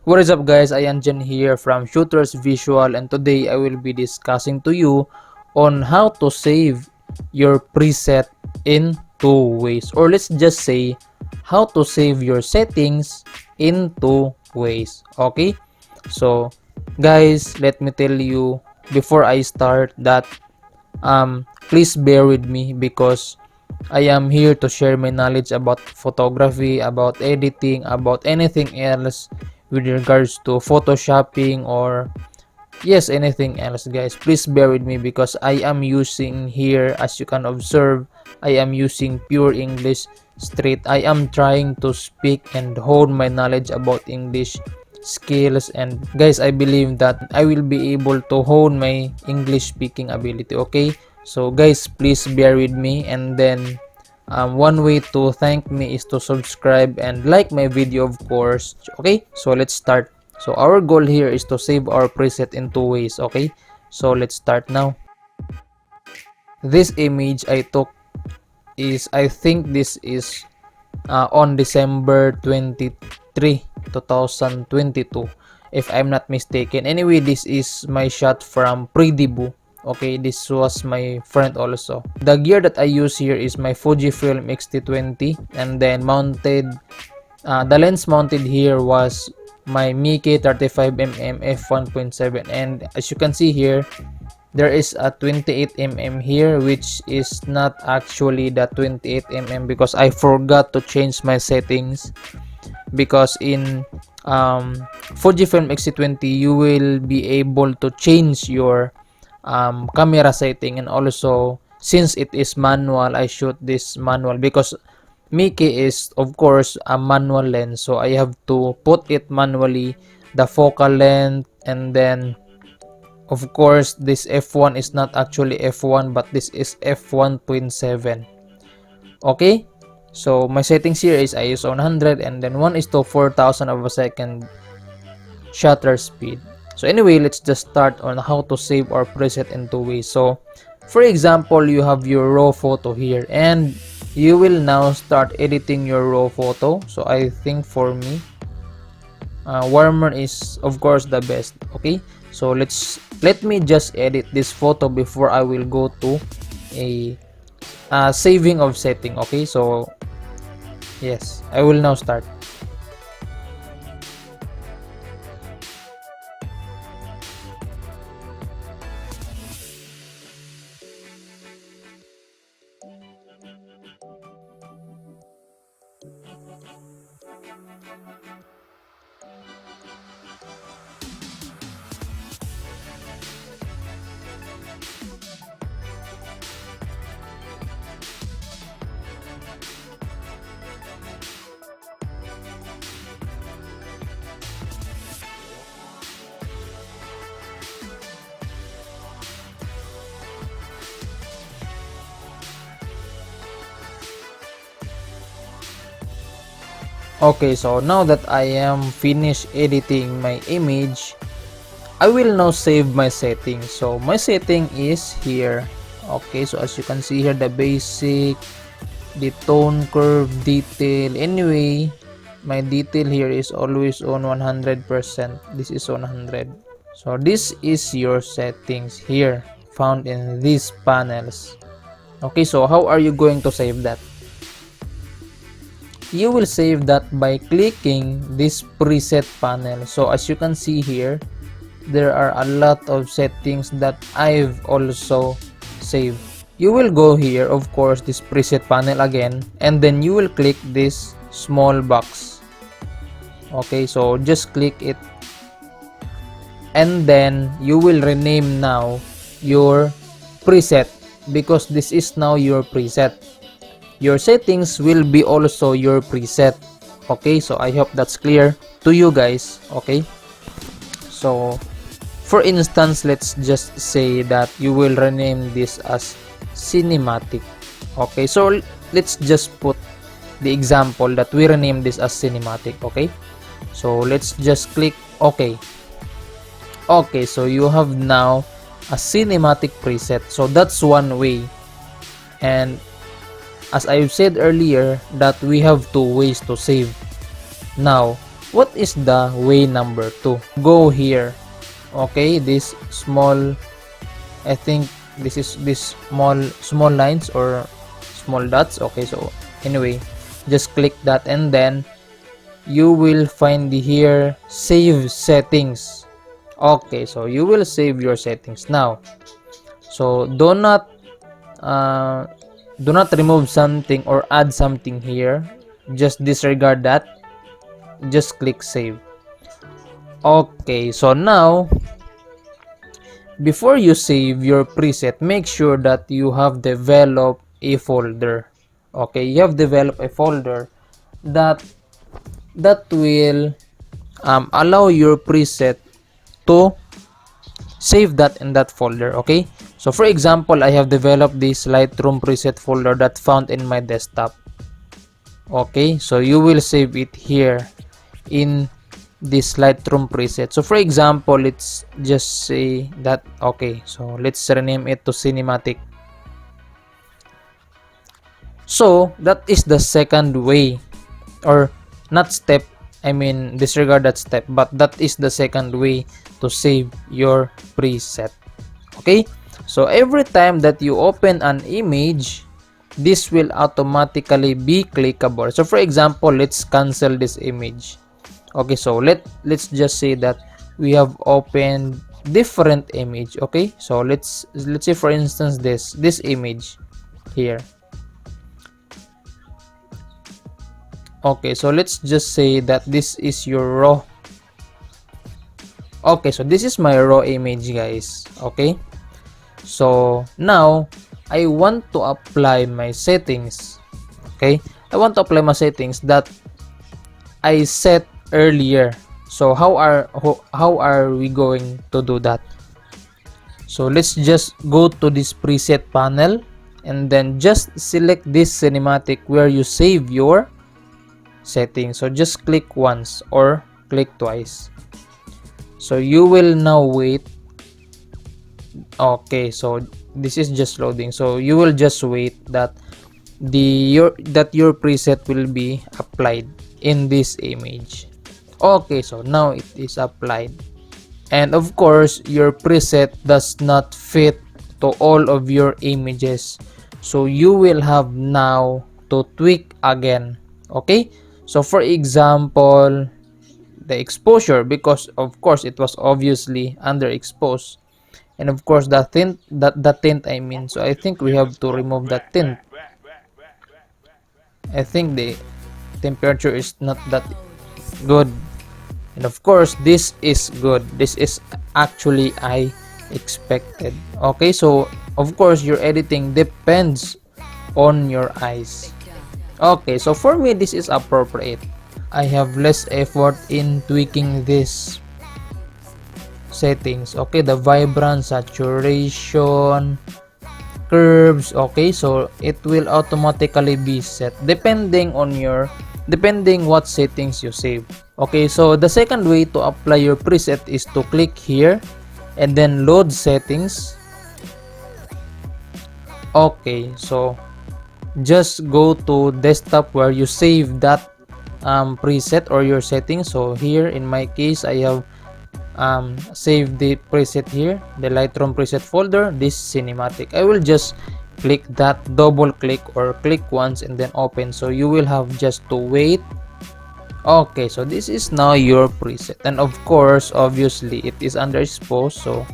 What is up guys, I am Jen here from Shooters Visual, and today I will be discussing to you on how to save your preset in two ways, or let's just say how to save your settings in two ways. Okay, so guys, let me tell you before I start that please bear with me because I am here to share my knowledge about photography, about editing, about anything else with regards to photoshopping, or yes, anything else guys. Please bear with me because I am using here, as you can observe, I am using pure English straight. I am trying to speak and hone my knowledge about English skills, and guys, I believe that I will be able to hone my English speaking ability. Okay, so guys, please bear with me, and then one way to thank me is to subscribe and like my video, of course. Okay, so let's start. So our goal here is to save our preset in two ways. Okay, so let's start now. This image I took is, I think this is on December 23, 2022, if I'm not mistaken. Anyway, this is my shot from pre-debut. Okay, this was my friend also. The gear that I use here is my Fujifilm X-T20, and then mounted, the lens mounted here was my Meike 35mm f1.7, and as you can see here, there is a 28mm here, which is not actually the 28mm because I forgot to change my settings. Because in Fujifilm X-T20 you will be able to change your camera setting, and also since it is manual, I shoot this manual because Meike is of course a manual lens, so I have to put it manually, the focal length, and then of course this f1 is not actually f1 but this is f1.7. okay, so my settings here is ISO 100, and then 1:4000 of a second shutter speed. So anyway, let's just start on how to save our preset in two ways. So for example, you have your raw photo here, and you will now start editing your raw photo. So I think for me, warmer is of course the best. Okay, so let me just edit this photo before I will go to a saving of setting. Okay, so yes, I will now start. Okay, so now that I am finished editing my image, I will now save my settings. So my setting is here. Okay, so as you can see here, the basic, the tone curve, detail. Anyway, my detail here is always on 100%. This is 100. So this is your settings here, found in these panels. Okay, so how are you going to save that? You will save that by clicking this preset panel. So as you can see here, there are a lot of settings that I've also saved. You will go here, of course, this preset panel again, and then you will click this small box. Okay, so just click it, and then you will rename now your preset, because this is now your preset. Your settings will be also your preset. Okay, so I hope that's clear to you guys. Okay, so for instance, let's just say that you will rename this as cinematic. Okay, so let's just put the example that we rename this as cinematic. Okay, so let's just click OK. Okay, so you have now a cinematic preset. So that's one way. And as I've said earlier, that we have two ways to save. Now, what is the way number 2? Go here. Okay, this small, I think this is this small lines or small dots. Okay, so anyway, just click that and then you will find here save settings. Okay, so you will save your settings now. So do not remove something or add something here. Just disregard that. Just click save. Okay, so now before you save your preset, make sure that you have developed a folder. Okay, you have developed a folder that will allow your preset to save that in that folder. Okay, so for example, I have developed this Lightroom preset folder that found in my desktop. Okay, so you will save it here in this Lightroom preset. So for example, let's just say that, okay, so let's rename it to cinematic. So that is the second way, or not step, I mean disregard that step, but that is the second way to save your preset. Okay, so every time that you open an image, this will automatically be clickable. So for example, let's cancel this image. Okay, so let's just say that we have opened different image. Okay, so let's say for instance this image here. Okay, so let's just say that this is your raw. Okay, so this is my raw image, guys. Okay, so now I want to apply my settings. Okay, I want to apply my settings that I set earlier. So how are we going to do that? So let's just go to this preset panel and then just select this cinematic where you save your settings. So just click once or click twice. So you will now wait. Okay, so this is just loading. So you will just wait that your preset will be applied in this image. Okay, so now it is applied. And of course, your preset does not fit to all of your images. So you will have now to tweak again. Okay, so for example, the exposure, because of course it was obviously underexposed, and of course the tint I mean, so I think we have to remove that tint. I think the temperature is not that good, and of course this is good. This is actually I expected. Okay, so of course your editing depends on your eyes. Okay, so for me this is appropriate. I have less effort in tweaking this settings. Okay, the vibrance, saturation, curves. Okay, so it will automatically be set depending what settings you save. Okay, so the second way to apply your preset is to click here and then load settings. Okay, so just go to desktop where you save that preset or your settings. So here in my case, I have saved the preset here, the Lightroom preset folder, this cinematic. I will just click that, double click or click once and then open. So you will have just to wait. Okay, so this is now your preset, and of course obviously it is underexposed, so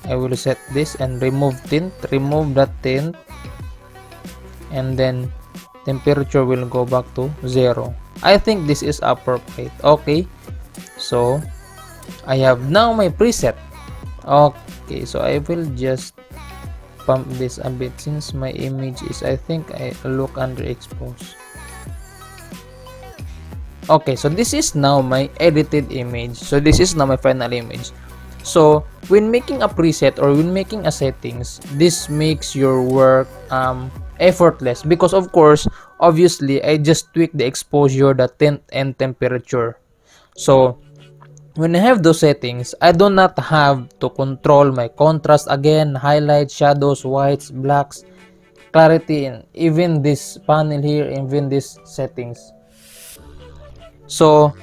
I will set this and remove tint, remove that tint, and then temperature will go back to 0. I think this is appropriate. Okay, so I have now my preset. Okay, so I will just pump this a bit since my image is, I think I look underexposed. Okay, so this is now my edited image. So this is now my final image. So when making a preset or when making a settings, this makes your work effortless, because of course obviously I just tweak the exposure, the tint, and temperature. So when I have those settings, I do not have to control my contrast again, highlights, shadows, whites, blacks, clarity, and even this panel here, even these settings. So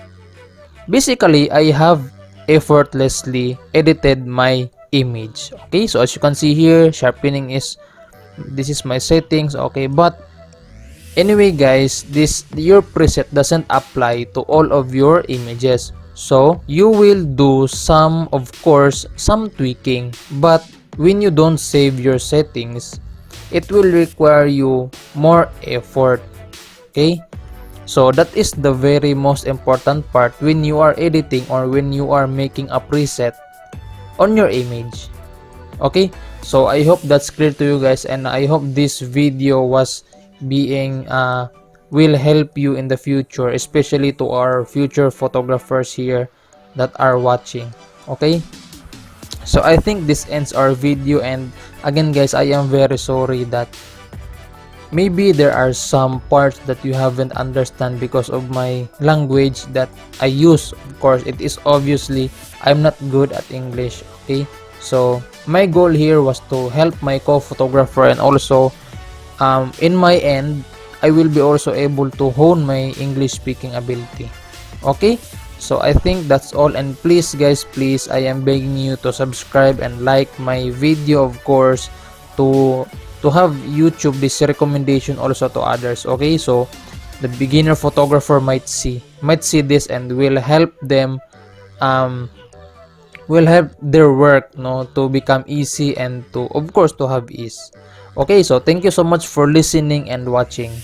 basically, I have effortlessly edited my image. Okay, so as you can see here, sharpening is, this is my settings. Okay, but anyway guys, this your preset doesn't apply to all of your images. So you will do some, of course, some tweaking, but when you don't save your settings, it will require you more effort. Okay, so that is the very most important part when you are editing or when you are making a preset on your image. Okay, so I hope that's clear to you guys, and I hope this video was being will help you in the future, especially to our future photographers here that are watching. Okay, so I think this ends our video, and again guys, I am very sorry that maybe there are some parts that you haven't understand because of my language that I use. Of course, it is obviously I'm not good at English. Okay, so my goal here was to help my co-photographer, and also in my end I will be also able to hone my English speaking ability. Okay, so I think that's all, and please guys, please, I am begging you to subscribe and like my video, of course, to have YouTube this recommendation also to others. Okay, so the beginner photographer might see this and will help them, will help their work, no, to become easy and to, of course, to have ease. Okay, so thank you so much for listening and watching.